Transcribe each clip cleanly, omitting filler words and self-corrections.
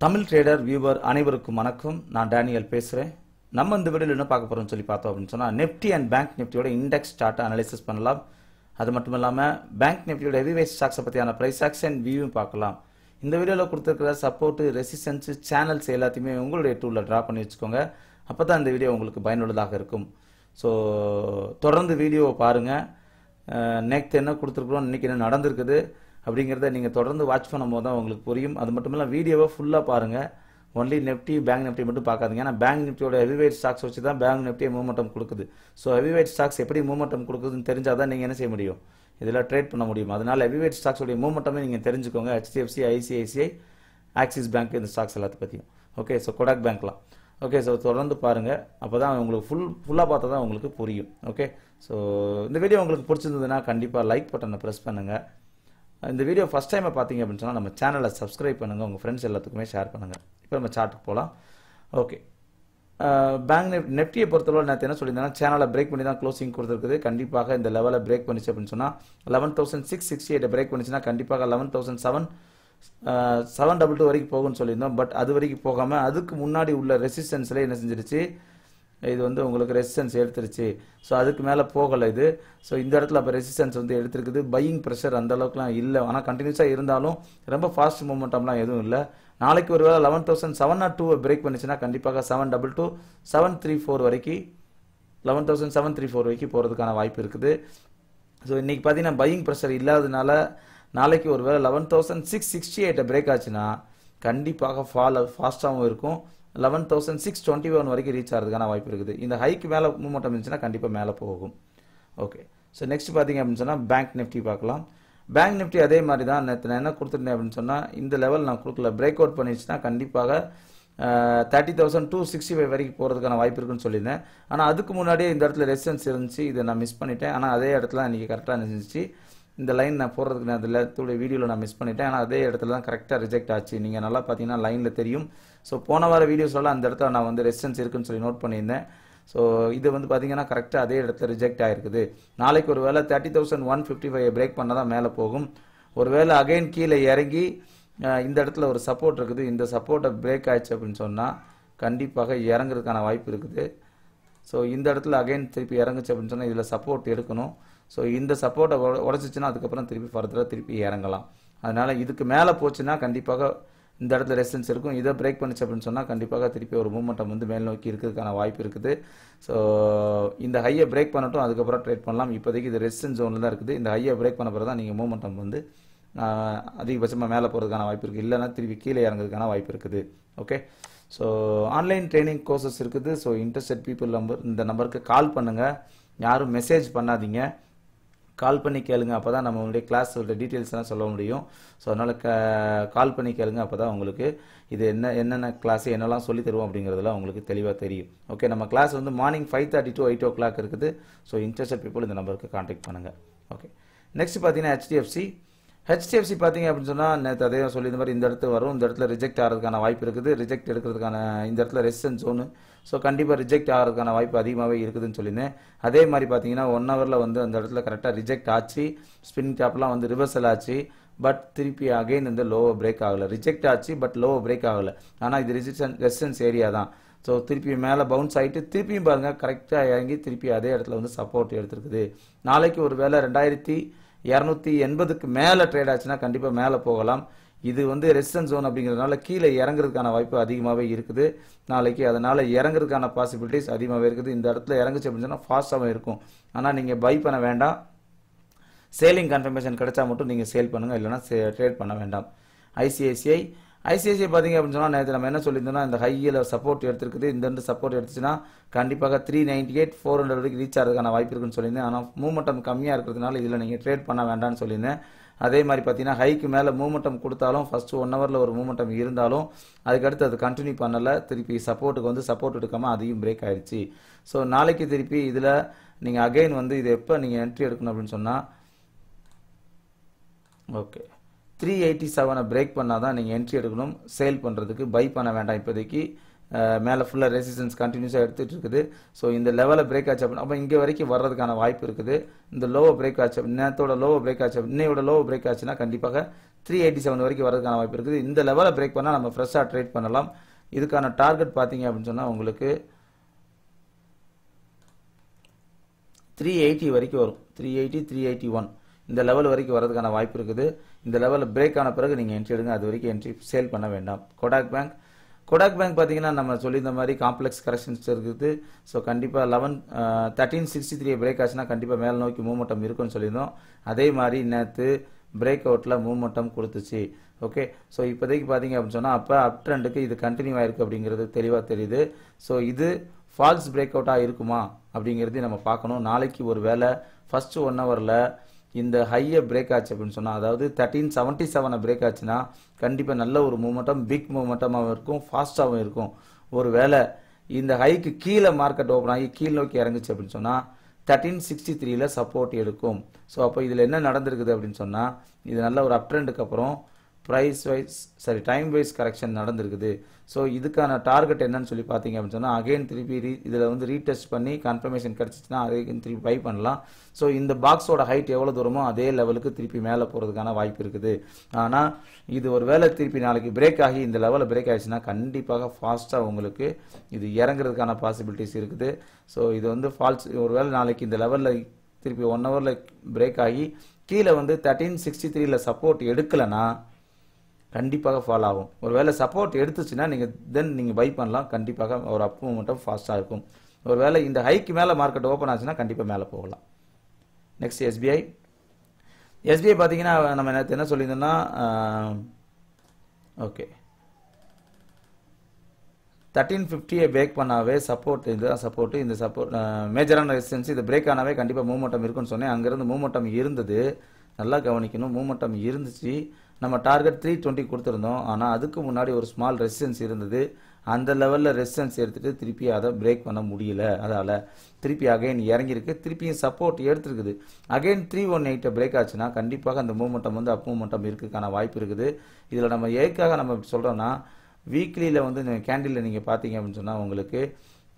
Tamil trader viewer அனைவருக்கும் வணக்கம். நான் டேனியல் பேசுகிறேன். நம்ம இந்த வீடியோவில் என்ன பார்க்க போகிறோம்னு சொல்லி பார்த்தோம் அப்படின்னு சொன்னால், நிஃப்டி அண்ட் பேங்க் நிஃப்டியோட இண்டெக்ஸ் சார்ட்டை அனலைசிஸ் பண்ணலாம். அது மட்டும் இல்லாமல் பேங்க் நிஃப்டியோட ஹெவிவெயிட் ஸ்டாக்ஸை பற்றியான ப்ரைஸ் ஆக்ஷன் வியூவும் பார்க்கலாம். இந்த வீடியோவில் கொடுத்துருக்கிற சப்போர்ட்டு, ரெசிஸ்டன்ஸு, சேனல்ஸ் எல்லாத்தையுமே உங்களுடைய டூலில் ட்ரா பண்ணி வச்சுக்கோங்க. அப்போ தான் இந்த வீடியோ உங்களுக்கு பயனுள்ளதாக இருக்கும். ஸோ தொடர்ந்து வீடியோவை பாருங்கள். நேற்று என்ன கொடுத்துருக்குறோம், இன்றைக்கி என்ன நடந்திருக்குது அப்படிங்கிறத நீங்கள் தொடர்ந்து வாட்ச் பண்ணும்போது தான் உங்களுக்கு புரியும். அது மட்டும் இல்லை, வீடியோவை ஃபுல்லாக பாருங்கள். ஒன்லி நிஃப்டி பேங்க் நிஃப்டி மட்டும் பார்க்காதீங்க. ஏன்னா பேங்க் நிஃப்டியோட ஹெவிவெயிட் ஸ்டாக்ஸ் வச்சு தான் பேங்க் நிஃப்டியை மூவ்மெண்டம் கொடுக்குது. ஸோ ஹெவிவெயிட் ஸ்டாக்ஸ் எப்படி மூவ்மெண்டம் கொடுக்குதுன்னு தெரிஞ்சால் தான் நீங்கள் என்ன செய்ய முடியும், இதில் ட்ரேட் பண்ண முடியும். அதனால் ஹெவிவெயிட் ஸ்டாக்ஸோடைய மூவ்மெண்ட்டமே நீங்கள் தெரிஞ்சுக்கோங்க. HDFC, ICICI, ஆக்சிஸ் பேங்க், இந்த ஸ்டாக்ஸ் எல்லாத்தையும் பற்றியும். ஓகே, ஸோ கொடாக் பேங்க்லாம். ஓகே, ஸோ தொடர்ந்து பாருங்கள். அப்போ தான் உங்களுக்கு ஃபுல்லாக பார்த்தா தான் உங்களுக்கு புரியும். ஓகே, ஸோ இந்த வீடியோ உங்களுக்கு பிடிச்சிருந்ததுன்னா கண்டிப்பாக லைக் பட்டனை ப்ரெஸ் பண்ணுங்கள். இந்த வீடியோ ஃபஸ்ட் டைமை பார்த்தீங்க அப்படின்னு சொன்னால் நம்ம சேனலை சப்ஸ்கிரைப் பண்ணுங்கள், உங்கள் ஃப்ரெண்ட்ஸ் எல்லாத்துக்குமே ஷேர் பண்ணுங்கள். இப்போ நம்ம சார்ட்டுக்கு போகலாம். ஓகே, பேங்க் நிஃப்டியை பொறுத்தவரை நேற்று என்ன சொல்லியிருந்தாங்கன்னா, சேனலை பிரேக் பண்ணி தான் க்ளோசிங் கொடுத்துருக்குது. கண்டிப்பாக இந்த லெவலில் பிரேக் பண்ணிச்சு அப்படின்னு சொன்னால் 11,668 பிரேக் பண்ணிச்சுன்னா கண்டிப்பாக 11,722 வரைக்கும் போகும்னு சொல்லியிருந்தோம். பட் அது வரைக்கும் போகாமல் அதுக்கு முன்னாடி உள்ள ரெசிஸ்டன்ஸில் என்ன செஞ்சிருச்சு, இது வந்து உங்களுக்கு ரெசிஸ்டன்ஸ் எடுத்துருச்சு. ஸோ அதுக்கு மேலே போகலை இது. ஸோ இந்த இடத்துல அப்போ ரெசிஸ்டன்ஸ் வந்து எடுத்துருக்குது. பையிங் ப்ரெஷர் அந்த அளவுக்குலாம் இல்லை. ஆனால் கண்டினியூஸாக இருந்தாலும் ரொம்ப ஃபாஸ்ட் மூவ்மெண்ட்லாம் எதுவும் இல்லை. நாளைக்கு ஒரு வேளை 11,702 பிரேக் பண்ணிச்சுன்னா கண்டிப்பாக 722, 734 வரைக்கும் 11,734 வரைக்கும் போகிறதுக்கான வாய்ப்பு இருக்குது. ஸோ இன்றைக்கி பார்த்தீங்கன்னா பையிங் ப்ரெஷர் இல்லாததுனால நாளைக்கு ஒரு வேளை 11,668 பிரேக் ஆச்சுன்னா கண்டிப்பாக ஃபாஸ்ட்டாகவும் இருக்கும். 11,621 வரைக்கும் ரீச் ஆகிறதுக்கான வாய்ப்பு இருக்குது. இந்த ஹைக்கு மேலே மூவ்மெண்ட் இருந்துச்சுன்னா கண்டிப்பாக மேலே போகும். ஓகே, ஸோ நெக்ஸ்ட் பார்த்தீங்க அப்படின்னு சொன்னால் பேங்க் நிஃப்டி பார்க்கலாம். பேங்க் நிஃப்டி அதே மாதிரி தான். நேற்று நான் என்ன கொடுத்துருந்தேன் அப்படின்னு சொன்னால், இந்த லெவல் நான் கொடுக்கல, பிரேக் அவுட் பண்ணிச்சுன்னா கண்டிப்பாக 30,265 வரைக்கும் போகிறதுக்கான வாய்ப்பு இருக்குன்னு சொல்லியிருந்தேன். ஆனால் அதுக்கு முன்னாடியே இந்த இடத்துல ரெசிஸ்டன்ஸ் இருந்துச்சு, இதை நான் மிஸ் பண்ணிட்டேன். ஆனால் அதே இடத்துல இன்றைக்கி கரெக்டாக இருந்துச்சு. இந்த லைன் நான் போடுறதுக்கு நான் அதில் வீடியோவில் நான் மிஸ் பண்ணிட்டேன். ஆனால் அதே இடத்துல தான் கரெக்டாக ரிஜெக்ட் ஆச்சு. நீங்கள் நல்லா பார்த்தீங்கன்னா லைனில் தெரியும். ஸோ போன வார வீடியோஸ்லாம் அந்த இடத்துல நான் வந்து ரெசிஸ்டன்ஸ் இருக்குன்னு சொல்லி நோட் பண்ணியிருந்தேன். ஸோ இது வந்து பார்த்தீங்கன்னா கரெக்டாக அதே இடத்துல ரிஜெக்ட் ஆகிருக்குது. நாளைக்கு ஒரு வேளை 30,155 பிரேக் பண்ணால் தான் மேலே போகும். ஒரு வேளை அகைன் கீழே இறங்கி இந்த இடத்துல ஒரு சப்போர்ட் இருக்குது, இந்த சப்போர்ட்டை பிரேக் ஆயிடுச்சு அப்படின்னு சொன்னால் கண்டிப்பாக இறங்குறதுக்கான வாய்ப்பு இருக்குது. ஸோ இந்த இடத்துல அகைன் திருப்பி இறங்குச்சு அப்படின்னு சொன்னால் இதில் சப்போர்ட் எடுக்கணும். ஸோ இந்த சப்போர்ட்டை உடச்சிச்சுன்னா அதுக்கப்புறம் திருப்பி ஃபர்தராக திருப்பி இறங்கலாம். அதனால் இதுக்கு மேலே போச்சுன்னா கண்டிப்பாக இந்த இடத்துல ரெசிஸ்டன்ஸ் இருக்கும். இதை பிரேக் பண்ணிச்சு அப்படின்னு சொன்னால் கண்டிப்பாக திருப்பி ஒரு மூவ்மெண்டம் வந்து மேல் நோக்கி இருக்கிறதுக்கான வாய்ப்பு இருக்குது. ஸோ இந்த ஹையை பிரேக் பண்ணட்டும், அதுக்கப்புறம் ட்ரேட் பண்ணலாம். இப்போதைக்கு இது ரெசிஸ்டன்ஸ் ஜோனில் தான் இருக்குது. இந்த ஹையை பிரேக் பண்ண பிறகு தான் நீங்கள் மூவ்மெண்டம் வந்து அதிகபட்சமாக மேலே போகிறதுக்கான வாய்ப்பு இருக்குது. இல்லைன்னா திருப்பி கீழே இறங்குறதுக்கான வாய்ப்பு இருக்குது. Okay, so online training courses இருக்குது. ஸோ இன்ட்ரெஸ்டட் பீப்புள் இந்த நம்பருக்கு கால் பண்ணுங்கள். யாரும் மெசேஜ் பண்ணாதீங்க, கால் பண்ணி கேளுங்க. அப்போ தான் நம்மளுடைய கிளாஸோட டீட்டெயில்ஸ்லாம் சொல்ல முடியும். ஸோ அதனால் கால் பண்ணி கேளுங்க. அப்போ தான் உங்களுக்கு இது என்னென்ன கிளாஸ் என்னெல்லாம் சொல்லி தருவோம் அப்படிங்கிறதுலாம் உங்களுக்கு தெளிவாக தெரியும். ஓகே, நம்ம கிளாஸ் வந்து மார்னிங் 5:30 to 8 o'clock இருக்குது. ஸோ இன்ட்ரெஸ்டட் பீப்புள் இந்த நம்பருக்கு கான்டாக்ட் பண்ணுங்கள். ஓகே, நெக்ஸ்ட் பார்த்தீங்கன்னா HDFC பார்த்தீங்க அப்படின்னு சொன்னால் நேற்று அதே சொல்லி இந்த மாதிரி இந்த இடத்துல வரும், இந்த இடத்துல ரிஜெக்ட் ஆகிறதுக்கான வாய்ப்பு இருக்குது. ரிஜெக்ட் எடுக்கிறதுக்கான இந்த இடத்துல ரெசிஸ்டன்ஸ் ஜோனு. ஸோ கண்டிப்பாக ரிஜெக்ட் ஆகிறதுக்கான வாய்ப்பு அதிகமாகவே இருக்குதுன்னு சொல்லியிருந்தேன். அதே மாதிரி பார்த்தீங்கன்னா 1 ஹவரில் வந்து அந்த இடத்துல கரெக்டாக ரிஜெக்ட் ஆச்சு. ஸ்பின் டாப்லாம் வந்து ரிவர்சல் ஆச்சு. பட் திருப்பி அகைன் இந்த லோவை பிரேக் ஆகலை. ரிஜெக்ட் ஆச்சு பட் லோவை பிரேக் ஆகலை. ஆனால் இது ரெசிஸ்டன்ஸ் ஏரியா தான். ஸோ திருப்பி மேலே பவுன்ஸ் ஆகிட்டு திருப்பியும் பாருங்கள் கரெக்டாக இறங்கி திருப்பி அதே இடத்துல வந்து சப்போர்ட் எடுத்துருக்குது. நாளைக்கு ஒரு வேளை 2,280க்கு மேலே ட்ரேட் ஆச்சுன்னா கண்டிப்பாக மேலே போகலாம். இது வந்து ரெசிஸ்டன்ஸ் ஜோன் அப்படிங்கிறதுனால கீழே இறங்குறதுக்கான வாய்ப்பு அதிகமாகவே இருக்குது நாளைக்கு. அதனால் இறங்குறதுக்கான பாசிபிலிட்டிஸ் அதிகமாகவே இருக்குது. இந்த இடத்துல இறங்குச்சு அப்படின்னு சொன்னால் ஃபாஸ்ட்டாகவும் இருக்கும். ஆனால் நீங்கள் பை பண்ண வேண்டாம். சேலிங் கன்ஃபர்மேஷன் கிடைச்சா மட்டும் நீங்கள் சேல் பண்ணுங்கள், இல்லைனா ட்ரேட் பண்ண வேண்டாம். ICICI பார்த்தீங்க அப்படின்னு சொன்னால் நேற்று நம்ம என்ன சொல்லியிருந்தோம்னா, இந்த ஹையில் சப்போர்ட் எடுத்துருக்குது. இந்த சப்போர்ட் எடுத்துச்சுன்னா கண்டிப்பாக 398, 400 வரைக்கும் ரீச் ஆகிறதுக்கான வாய்ப்பு இருக்குன்னு சொல்லியிருந்தேன். ஆனால் மூவ்மெண்டம் கம்மியாக இருக்கிறதுனால இதில் நீங்கள் ட்ரேட் பண்ண வேண்டாம்னு சொல்லியிருந்தேன். அதே மாதிரி பார்த்தீங்கன்னா ஹைக்கு மேலே மூவ்மெண்டம் கொடுத்தாலும் ஃபஸ்ட்டு 1 ஹவரில் ஒரு மூவ்மெண்டம் இருந்தாலும் அதுக்கடுத்து அது கண்டினியூ பண்ணலை. திருப்பி சப்போர்ட்டுக்கு வந்து சப்போர்ட் எடுக்காமல் அதையும் பிரேக் ஆகிடுச்சு. ஸோ நாளைக்கு திருப்பி இதில் நீங்கள் அகைன் வந்து இது எப்போ நீங்கள் என்ட்ரி எடுக்கணும் அப்படின்னு சொன்னால், ஓகே 387 பிரேக் பண்ணால் தான் நீங்கள் என்ட்ரி எடுக்கணும். சேல் பண்ணுறதுக்கு பை பண்ண வேண்டாம். இப்போதைக்கு மேலே ஃபுல்லாக ரெசிஸ்டன்ஸ் கண்டினியூஸாக எடுத்துகிட்டு இருக்குது. ஸோ இந்த லெவலில் பிரேக் ஆச்சு அப்படின்னா அப்போ இங்கே வரைக்கும் வர்றதுக்கான வாய்ப்பு இருக்குது. இந்த லோவை பிரேக் ஆச்சு, நேரத்தோட லோவை பிரேக் ஆச்சு, இன்னையோட லோவை பிரேக் ஆச்சுன்னா கண்டிப்பாக 387 வரைக்கும் வரதுக்கான வாய்ப்பு இருக்குது. இந்த லெவலை பிரேக் பண்ணால் நம்ம ஃப்ரெஷ்ஷாக ட்ரேட் பண்ணலாம். இதுக்கான டார்கெட் பார்த்தீங்க அப்படின்னு சொன்னால் உங்களுக்கு 380 வரைக்கும் வரும். 380 381 இந்த லெவல் வரைக்கும் வரதுக்கான வாய்ப்பு இருக்குது. இந்த லெவலில் பிரேக் ஆன பிறகு நீங்கள் என்ட்ரி எடுங்க. அது வரைக்கும் என்ட்ரி சேல் பண்ண வேண்டாம். கோடாக் பேங்க் பார்த்தீங்கன்னா நம்ம சொல்லியிருந்த மாதிரி காம்ப்ளெக்ஸ் கரெக்ஷன்ஸ் இருக்குது. ஸோ கண்டிப்பாக 1363 பிரேக் ஆச்சுன்னா கண்டிப்பாக மேல் நோக்கி மூவ்மெண்டம் இருக்குன்னு சொல்லியிருந்தோம். அதே மாதிரி நேற்று பிரேக் அவுட்டில் மூவ்மெண்டம் கொடுத்துச்சு. ஓகே, ஸோ இப்போதைக்கு பார்த்தீங்க அப்படின்னு சொன்னால் அப்போ அப் ட்ரெண்டுக்கு இது கண்டினியூ ஆயிருக்கு அப்படிங்கிறது தெளிவாக தெரியுது. ஸோ இது ஃபால்ஸ் பிரேக் அவுட்டாக இருக்குமா அப்படிங்கிறதையும் நம்ம பார்க்கணும். நாளைக்கு ஒரு வேளை ஃபர்ஸ்ட் 1 ஹவரில் இந்த ஹையை பிரேக் ஆச்சு அப்படின்னு சொன்னால், அதாவது 1377 பிரேக் ஆச்சுன்னா கண்டிப்பாக நல்ல ஒரு மூவ்மெண்டம், பிக் மூவ்மெண்டமாகவும் இருக்கும், ஃபாஸ்ட்டாகவும் இருக்கும். ஒரு வேளை இந்த ஹைக்கு கீழே மார்க்கெட் ஓப்பன் ஆகி கீழ் நோக்கி இறங்குச்சு அப்படின்னு சொன்னால் 1363ல சப்போர்ட் எடுக்கும். ஸோ அப்போ இதில் என்ன நடந்திருக்குது அப்படின்னு சொன்னால், இது நல்ல ஒரு அப் ட்ரெண்டுக்கு அப்புறம் டைம் வைஸ் கரெக்ஷன் நடந்திருக்குது. ஸோ இதுக்கான டார்கெட் என்னன்னு சொல்லி பார்த்தீங்க அப்படின்னு சொன்னால், அகைன் திருப்பி இதில் வந்து ரீடெஸ்ட் பண்ணி கன்ஃபர்மேஷன் கிடச்சிச்சுன்னா அகைன் திருப்பி பை பண்ணலாம். ஸோ இந்த பாக்ஸோட ஹைட் எவ்வளோ தூரமோ அதே லெவலுக்கு திருப்பி மேலே போகிறதுக்கான வாய்ப்பு இருக்குது. ஆனால் இது ஒரு வேளை திருப்பி நாளைக்கு பிரேக் ஆகி இந்த லெவலில் பிரேக் ஆகிடுச்சுன்னா கண்டிப்பாக ஃபாஸ்ட்டாக உங்களுக்கு இது இறங்குறதுக்கான பாசிபிலிட்டிஸ் இருக்குது. ஸோ இது வந்து ஃபால்ஸ். ஒரு வேளை நாளைக்கு இந்த லெவலில் திருப்பி 1 ஹவரில் பிரேக் ஆகி கீழே வந்து 1363ல சப்போர்ட் எடுக்கலைன்னா கண்டிப்பாக ஃபால் ஆகும். ஒருவேளை சப்போர்ட் எடுத்துச்சுன்னா நீங்கள் பை பண்ணலாம். கண்டிப்பாக ஒரு அப் மூவ்மெண்ட்டும் ஃபாஸ்ட்டாக இருக்கும். ஒருவேளை இந்த ஹைக்கு மேலே மார்க்கெட் ஓப்பன் ஆச்சுன்னா கண்டிப்பாக மேலே போகலாம். நெக்ஸ்ட் எஸ்பிஐ பார்த்தீங்கன்னா நம்ம நேற்று என்ன சொல்லியிருந்தோம்னா, ஓகே 1350 பிரேக் பண்ணாவே சப்போர்ட், இதுதான் சப்போர்ட். இந்த சப்போர்ட் மேஜரான ரெசிஸ்டன்ஸ். இது பிரேக் ஆனாவே கண்டிப்பாக மூவ்மெண்டம் இருக்குன்னு சொன்னேன். அங்கேருந்து மூவ்மெண்டம் இருந்தது, நல்லா கவனிக்கணும். மூவ்மெண்டம் இருந்துச்சு. நம்ம டார்கெட் 320 கொடுத்துருந்தோம். ஆனால் அதுக்கு முன்னாடி ஒரு ஸ்மால் ரெசிஸ்டன்ஸ் இருந்தது. அந்த லெவலில் ரெசிஸ்டன்ஸ் எடுத்துகிட்டு திருப்பி அதை பிரேக் பண்ண முடியல. அதால் திருப்பி அகைன் இறங்கியிருக்கு. திருப்பியும் சப்போர்ட் எடுத்துருக்குது. அகைன் 318 பிரேக் ஆச்சுன்னா கண்டிப்பாக அந்த மூவ்மெண்டம் வந்து அப் மூவ்மெண்டம் இருக்குக்கான வாய்ப்பு இருக்குது. இதில் நம்ம ஏற்காக நம்ம சொல்கிறோன்னா, வீக்லியில் வந்து கேண்டிலில் நீங்கள் பார்த்தீங்க அப்படின்னு சொன்னால் உங்களுக்கு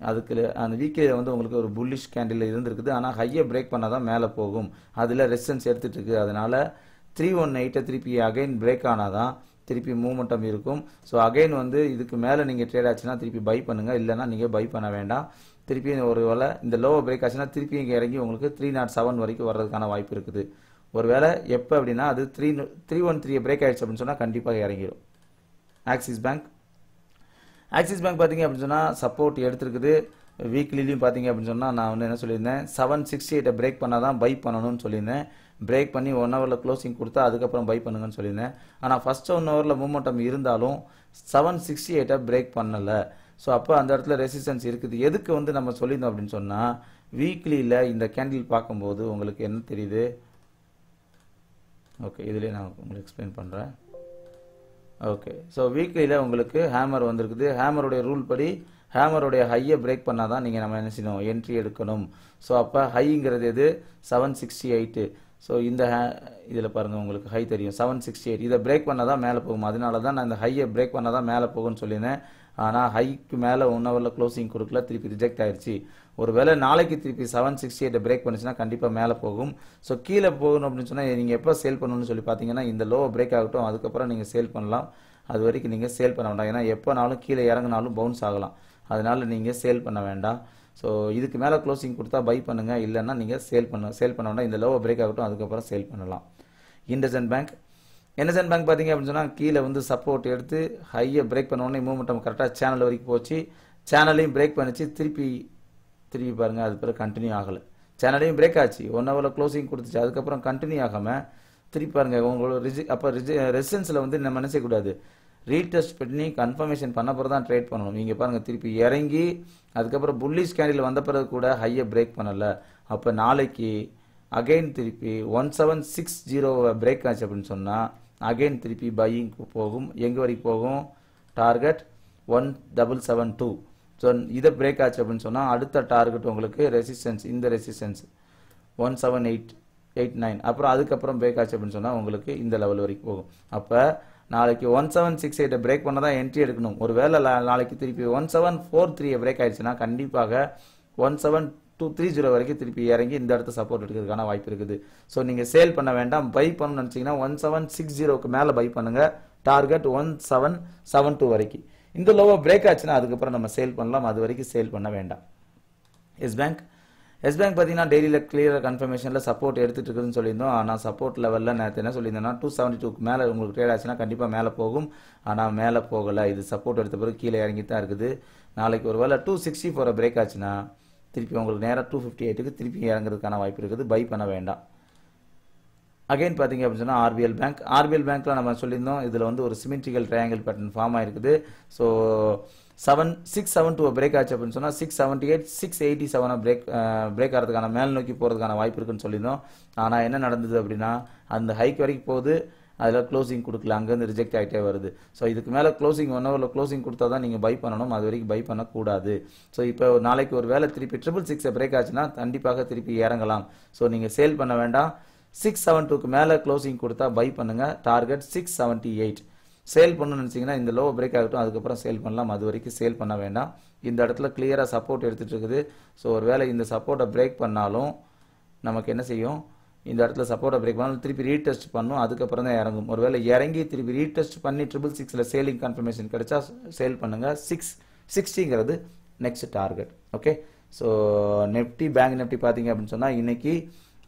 அதுக்கு அந்த வீக்லியில் வந்து உங்களுக்கு ஒரு புல்லிஷ் கேண்டில் இருந்திருக்குது. ஆனால் ஹையை பிரேக் பண்ணால் தான் மேலே போகும். அதில் ரெசிஸ்டன்ஸ் எடுத்துகிட்டு இருக்குது. அதனால் 318 திருப்பி அகைன் பிரேக் ஆனால் தான் திருப்பி மூவ்மெண்டம் இருக்கும். ஸோ அகைன் வந்து இதுக்கு மேலே நீங்கள் ட்ரேட் ஆச்சுன்னா திருப்பி பை பண்ணுங்கள். இல்லைனா நீங்கள் பை பண்ண வேண்டாம். திருப்பி ஒரு வேளை இந்த லோவை பிரேக் ஆச்சுன்னா திருப்பி இங்கே இறங்கி உங்களுக்கு 307 வரைக்கும் வர்றதுக்கான வாய்ப்பு இருக்குது. ஒரு வேளை எப்போ அப்படின்னா அது 313 பிரேக் ஆகிடுச்சு அப்படின்னு சொன்னால் கண்டிப்பாக இறங்கிடும். ஆக்சிஸ் பேங்க் பார்த்தீங்க அப்படின்னு சொன்னால் சப்போர்ட் எடுத்துருக்குது. வீக்லிலையும் பார்த்தீங்க அப்படின்னு சொன்னால் நான் வந்து என்ன சொல்லியிருந்தேன், 768 பிரேக் பண்ணால் தான் பை பண்ணணும்னு சொல்லியிருந்தேன். பிரேக் பண்ணி 1 ஹவரில் க்ளோசிங் கொடுத்தா அதுக்கப்புறம் பை பண்ணுங்கன்னு சொல்லியிருந்தேன். ஆனால் ஃபர்ஸ்ட் 1 ஹவரில் மூவ்மெண்டம் இருந்தாலும் 768 பிரேக் பண்ணலை. ஸோ அப்போ அந்த இடத்துல ரெசிஸ்டன்ஸ் இருக்குது. எதுக்கு வந்து நம்ம சொல்லியிருந்தோம் அப்படின்னு சொன்னால், வீக்லியில் இந்த கேண்டில் பார்க்கும்போது உங்களுக்கு என்ன தெரியுது. ஓகே, இதுலேயே நான் உங்களுக்கு எக்ஸ்பிளைன் பண்ணுறேன். ஓகே, ஸோ வீக்லியில் உங்களுக்கு ஹேமர் வந்திருக்குது. ஹேமருடைய ரூல் படி ஹேமருடைய ஹையை பிரேக் பண்ணால் தான் நீங்கள் நம்ம என்ன செய்யணும், என்ட்ரி எடுக்கணும். ஸோ அப்போ ஹைங்கிறது எது, 768. ஸோ இந்த இதில் பாருங்கள் உங்களுக்கு ஹை தெரியும் 768. இதை பிரேக் பண்ணால் தான் மேலே போகும். அதனால தான் நான் இந்த ஹையை பிரேக் பண்ணால் தான் மேலே போகும்னு சொல்லியிருந்தேன். ஆனால் ஹைக்கு மேலே 1 ஹவரில் க்ளோசிங் கொடுக்கல, திருப்பி ரிஜெக்ட் ஆயிடுச்சு. ஒரு வேளை நாளைக்கு திருப்பி 768 பிரேக் பண்ணிச்சுன்னா கண்டிப்பாக மேலே போகும். ஸோ கீழே போகணும் அப்படின்னு சொன்னால் நீங்கள் எப்போ சேல் பண்ணணும்னு சொல்லி பார்த்தீங்கன்னா, இந்த லோ பிரேக் ஆகட்டும், அதுக்கப்புறம் நீங்கள் சேல் பண்ணலாம். அது வரைக்கும் நீங்கள் சேல் பண்ண வேண்டாம். ஏன்னா எப்போனாலும் கீழே இறங்கினாலும் பவுன்ஸ் ஆகலாம். அதனால் நீங்கள் சேல் பண்ண வேண்டாம். ஸோ இதுக்கு மேலே க்ளோசிங் கொடுத்தா பை பண்ணுங்கள். இல்லைன்னா நீங்கள் சேல் பண்ண வேண்டாம். இந்த லோவை பிரேக் ஆகட்டும், அதுக்கப்புறம் சேல் பண்ணலாம். இண்டஸ்இண்ட் பேங்க் பார்த்தீங்க அப்படின்னு சொன்னால் கீழே வந்து சப்போர்ட் எடுத்து ஹையை பிரேக் பண்ண உடனே மூவ்மெண்டம் கரெக்டாக சேனல் வரைக்கும் போச்சு. சேனலையும் பிரேக் பண்ணிச்சு. திருப்பி பாருங்கள், அது பிறகு கண்டினியூ ஆகலை. சேனலையும் பிரேக் ஆச்சு, 1 ஹவரில் க்ளோசிங் கொடுத்துச்சு. அதுக்கப்புறம் கண்டினியூ ஆகாமல் திருப்பி பாருங்கள் உங்களோட ரெசிஸ்டன்ஸில் வந்து நம்ம என்ன செய்யக்கூடாது, ரீடெஸ்ட் பண்ணி கன்ஃபர்மேஷன் பண்ண பிறகு தான் ட்ரேட் பண்ணணும். நீங்கள் பாருங்கள் திருப்பி இறங்கி அதுக்கப்புறம் புல்லிஷ் கேண்டில் வந்த பிறகு கூட ஹையை பிரேக் பண்ணலை. அப்போ நாளைக்கு அகைன் திருப்பி 1760 பிரேக் ஆச்சு அப்படின்னு சொன்னால் அகைன் திருப்பி பையிங்க்கு போகும். எங்கே வரைக்கும் போகும், டார்கெட் 1772. ஸோ இதை பிரேக் ஆச்சு அப்படின்னு சொன்னால் அடுத்த டார்கெட் உங்களுக்கு ரெசிஸ்டன்ஸ், இந்த ரெசிஸ்டன்ஸ் 17889. அப்புறம் அதுக்கப்புறம் பிரேக் ஆச்சு அப்படின்னு சொன்னால் உங்களுக்கு இந்த லெவல் வரைக்கும் போகும். அப்போ நாளைக்கு 1768 பிரேக் பண்ண தான் என்ட்ரி எடுக்கணும். ஒரு வேளை நாளைக்கு திருப்பி 1743 பிரேக் ஆயிடுச்சுன்னா கண்டிப்பாக 230 வரைக்கும் திருப்பி இறங்கி இந்த இடத்த சப்போர்ட் எடுக்கிறதுக்கான வாய்ப்பு இருக்குது. ஸோ நீங்கள் சேல் பண்ண வேண்டாம், பை பண்ணணும்னு நினச்சிங்கன்னா 1760க்கு மேலே பை பண்ணுங்க. டார்கெட் 1772 வரைக்கும். இந்த லோவை பிரேக் ஆச்சுன்னா அதுக்கப்புறம் நம்ம சேல் பண்ணலாம், அது வரைக்கும் சேல் பண்ண வேண்டாம். எஸ் பேங்க் பார்த்தீங்கன்னா டெய்லியில் கிளியர் கன்ஃபர்மேஷனில் சப்போர்ட் எடுத்துகிட்டு இருக்குதுன்னு சொல்லியிருந்தோம். ஆனால் சப்போர்ட் லெவலில் நேற்று என்ன சொல்லியிருந்தேன்னா 272க்கு மேலே உங்களுக்கு ட்ரேட் ஆச்சுன்னா கண்டிப்பாக மேலே போகும். ஆனால் மேலே போகலை, இது சப்போர்ட் எடுத்த பிறகு கீழே இறங்கி தான் இருக்குது. நாளைக்கு ஒரு வேளை 264 பிரேக் ஆச்சுன்னா திருப்பி உங்களுக்கு நேராக 258க்கு திருப்பி இறங்குறதுக்கான வாய்ப்பு இருக்குது. பை பண்ண வேண்டாம். அகைன் பார்த்தீங்க அப்படின்னு சொன்னால் ஆர்பிஎல் பேங்க்கில் நம்ம சொல்லியிருந்தோம், இதில் வந்து ஒரு சிமெட்ரிக்கல் ட்ரையாங்கிள் பேட்டர்ன் ஃபார்ம் ஆயிருக்குது. ஸோ 672 பிரேக் ஆச்சு அப்படின்னு சொன்னால் 678 687 பிரேக் ஆகிறதுக்கான மேல் நோக்கி போகிறதுக்கான வாய்ப்பு இருக்குன்னு சொல்லியிருந்தோம். ஆனால் என்ன நடந்தது அப்படின்னா அந்த ஹைக் வரைக்கும் போகுது, அதில் க்ளோசிங் கொடுக்கல, அங்கேருந்து ரிஜெக்ட் ஆகிட்டே வருது. ஸோ இதுக்கு மேலே க்ளோசிங் 1 ஹவரில் க்ளோசிங் கொடுத்தா தான் நீங்கள் பை பண்ணணும், அது வரைக்கும் பை பண்ணக்கூடாது. ஸோ இப்போ நாளைக்கு ஒரு வேலை திருப்பி 666 பிரேக் ஆச்சுன்னா கண்டிப்பாக திருப்பி இறங்கலாம். ஸோ நீங்கள் சேல் பண்ண வேண்டாம். 672க்கு மேலே க்ளோசிங் கொடுத்தா பை பண்ணுங்க. டார்கெட் 678. சேல் பண்ணணும்னு நினச்சிங்கன்னா இந்த லோ பிரேக் ஆகட்டும், அதுக்கப்புறம் சேல் பண்ணலாம், அது வரைக்கும் சேல் பண்ண வேண்டாம். இந்த இடத்துல கிளியராக சப்போர்ட் எடுத்துகிட்டு இருக்குது. ஸோ ஒரு வேளை இந்த சப்போர்ட்டை பிரேக் பண்ணாலும் நமக்கு என்ன செய்யும், இந்த இடத்துல சப்போர்ட்டை பிரேக் பண்ணாலும் திருப்பி ரீடெஸ்ட் பண்ணும், அதுக்கப்புறம் தான் இறங்கும். ஒரு வேளை இறங்கி திருப்பி ரீடெஸ்ட் பண்ணி 666ல் சேலிங் கன்ஃபர்மேஷன் கிடைச்சா சேல் பண்ணுங்க. 660ங்கிறது next target. Okay. So Nifty bank Nifty பார்த்தீங்க அப்படின்னு சொன்னால் இன்னைக்கு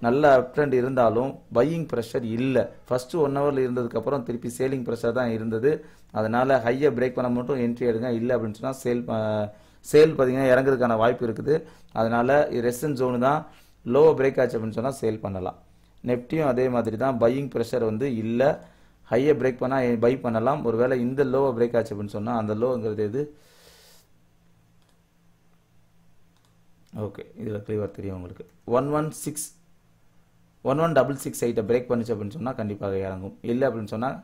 நல்ல அப் ட்ரெண்ட் இருந்தாலும் பையிங் ப்ரெஷர் இல்லை. ஃபஸ்ட்டு 1 ஹவரில் இருந்ததுக்கப்புறம் திருப்பி சேலிங் ப்ரெஷர் தான் இருந்தது. அதனால் ஹையை பிரேக் பண்ண மட்டும் என்ட்ரி எடுங்க. இல்லை அப்படின்னு சொன்னால் சேல் பார்த்தீங்கன்னா இறங்குறதுக்கான வாய்ப்பு இருக்குது. அதனால் ரெசிஸ்டன்ஸ் ஜோனு தான். லோவை பிரேக் ஆச்சு அப்படின்னு சொன்னால் சேல் பண்ணலாம். நிஃப்டியும் அதே மாதிரி தான், பையிங் ப்ரெஷர் வந்து இல்லை. ஹையை பிரேக் பண்ணால் பை பண்ணலாம். ஒருவேளை இந்த லோவை பிரேக் ஆச்சு அப்படின்னு சொன்னால் அந்த லோங்கிறது எது, ஓகே இதில் கிளியர் தெரியும் உங்களுக்கு. 11668 பிரேக் பண்ணிச்சு அப்படின்னு சொன்னால் கண்டிப்பாக இறங்கும். இல்லை அப்படின்னு சொன்னால்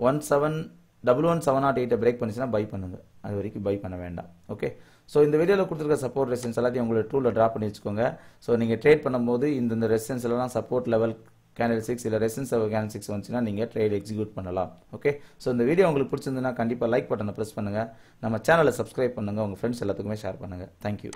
11708 பிரேக் பண்ணிச்சுன்னா பை பண்ணுங்க, அது வரைக்கும் பை பண்ண வேண்டாம். ஓகே. ஸோ இந்த வீடியோவில் கொடுத்துருக்க சப்போர்ட் ரெசிஸ்டன்ஸ் எல்லாத்தையும் உங்களோட டூலில் ட்ரா பண்ணி வச்சுக்கோங்க. ஸோ நீங்கள் ட்ரேட் பண்ணும்போது இந்த ரெசிஸ்டன்ஸ் எல்லாம் சப்போர்ட் லெவல் கேண்டில் 6 இல்லை ரெசிஸ்டன்ஸ் லெவல் கேண்டில் 6 வந்துச்சுன்னா நீங்கள் ட்ரேட் எக்ஸிக்யூட் பண்ணலாம். ஓகே. ஸோ இந்த வீடியோ உங்களுக்கு பிடிச்சிருந்ததுன்னா கண்டிப்பாக லைக் பட்டனை ப்ரெஸ் பண்ணுங்கள். நம்ம சேனலை சப்ஸ்கிரைப் பண்ணுங்கள், உங்கள் ஃப்ரெண்ட்ஸ் எல்லாத்துக்குமே ஷேர் பண்ணுங்கள். தேங்க்யூ.